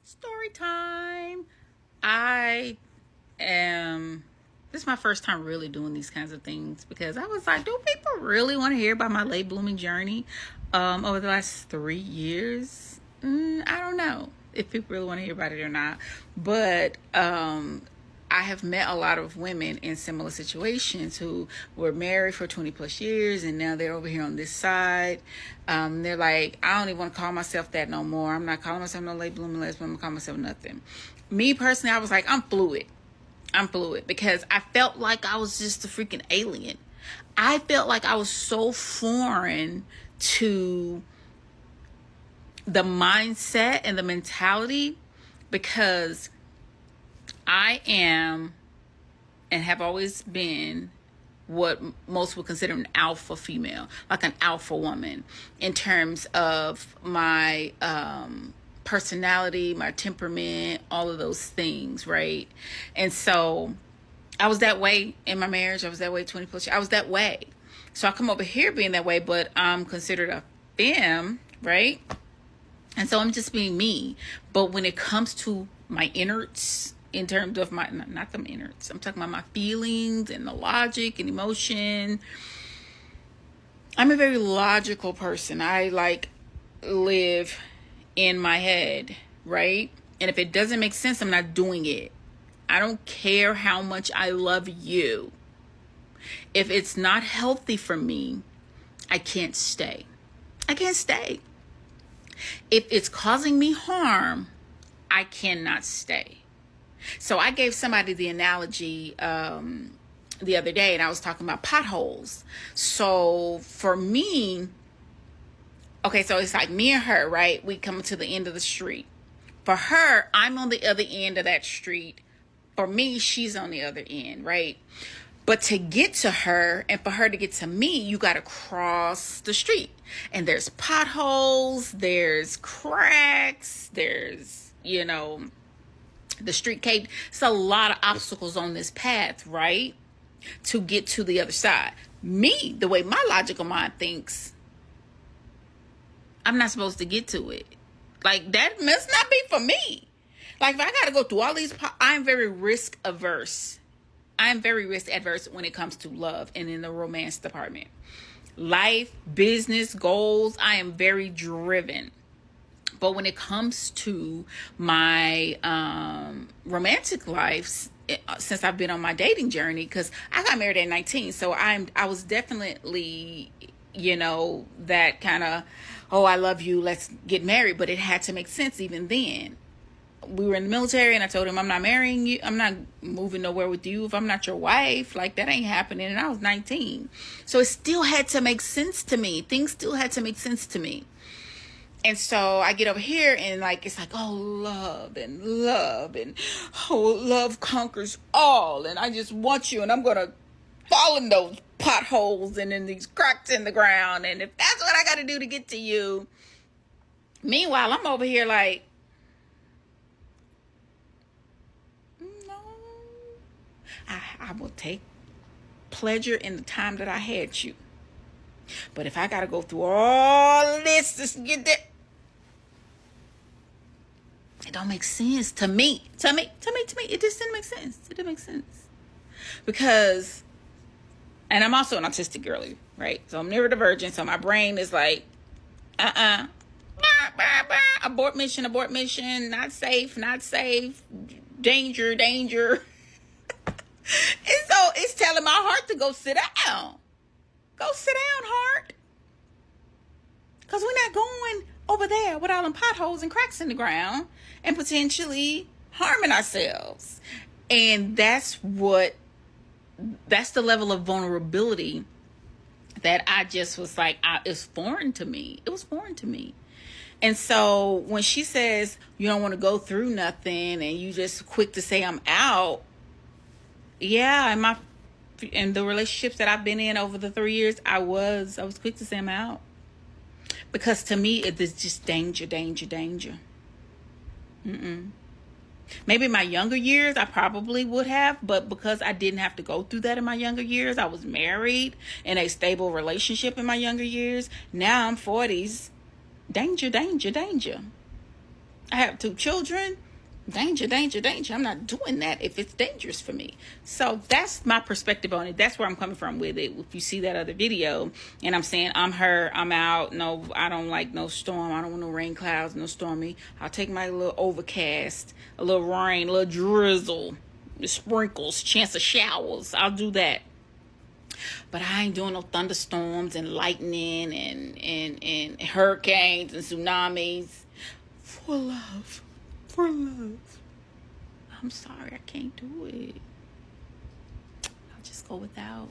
Story time. I am. This is my first time really doing these kinds of things because I was like, do people really want to hear about my late blooming journey over the last 3 years? I don't know if people really want to hear about it or not. But I have met a lot of women in similar situations who were married for 20 plus years and now they're over here on this side. They're like, I don't even want to call myself that no more. I'm not calling myself no late blooming lesbian. I'm going to call myself nothing. Me personally, I was like, I'm fluid because I felt like I was just a freaking alien. I felt like I was so foreign to the mindset and the mentality because I am and have always been what most would consider an alpha female, like an alpha woman in terms of my personality, my temperament, all of those things, right? And so I was that way in my marriage. I was that way 20 plus years. I was that way. So I come over here being that way, but I'm considered a femme, right? And so I'm just being me. But when it comes to my innards, in terms of my, not the innards, I'm talking about my feelings and the logic and emotion, I'm a very logical person. I live in my head, right? And if it doesn't make sense, I'm not doing it. I don't care how much I love you. If it's not healthy for me, I can't stay. I can't stay. If it's causing me harm, I cannot stay. So I gave somebody the analogy the other day, and I was talking about potholes. So for me, okay, so it's like me and her, right? We come to the end of the street. For her, I'm on the other end of that street. For me, she's on the other end, right? But to get to her and for her to get to me, you got to cross the street. And there's potholes, there's cracks, there's, the street caved. It's a lot of obstacles on this path, right? To get to the other side. Me, the way my logical mind thinks, I'm not supposed to get to it. Like, that must not be for me. Like, if I got to go through all these, I'm very risk averse. I'm very risk adverse when it comes to love and in the romance department. Life, business, goals, I am very driven. But when it comes to my romantic life, since I've been on my dating journey, because I got married at 19, so I was definitely, that kind of, oh, I love you, let's get married. But it had to make sense even then. We were in the military and I told him, I'm not marrying you. I'm not moving nowhere with you if I'm not your wife. Like, that ain't happening. And I was 19. So it still had to make sense to me. Things still had to make sense to me. And so I get over here and it's like, oh, love and oh, love conquers all. And I just want you and I'm going to fall in those potholes and in these cracks in the ground. And if that's what I got to do to get to you. Meanwhile, I'm over here like, I will take pleasure in the time that I had you. But if I got to go through all of this just to get there, it don't make sense to me. It just didn't make sense. It didn't make sense. Because, and I'm also an autistic girly, right? So I'm neurodivergent. So my brain is like, abort mission, not safe, danger. And so it's telling my heart to go sit down. Go sit down, heart. Because we're not going over there with all them potholes and cracks in the ground and potentially harming ourselves. And that's the level of vulnerability that I just was like, it's foreign to me. It was foreign to me. And so when she says you don't want to go through nothing and you just quick to say I'm out, yeah, in the relationships that I've been in over the 3 years, I was quick to say I'm out. Because to me, it is just danger. Maybe in my younger years, I probably would have. But because I didn't have to go through that in my younger years, I was married in a stable relationship in my younger years. Now I'm 40s. Danger. I have 2 children. Danger, danger, danger. I'm not doing that if it's dangerous for me. So that's my perspective on it. That's where I'm coming from with it. If you see that other video and I'm saying I'm her, I'm out. No, I don't like no storm. I don't want no rain clouds, no stormy. I'll take my little overcast, a little rain, a little drizzle, the sprinkles, chance of showers. I'll do that. But I ain't doing no thunderstorms and lightning and hurricanes and tsunamis. For love. For love. I'm sorry, I can't do it. I'll just go without.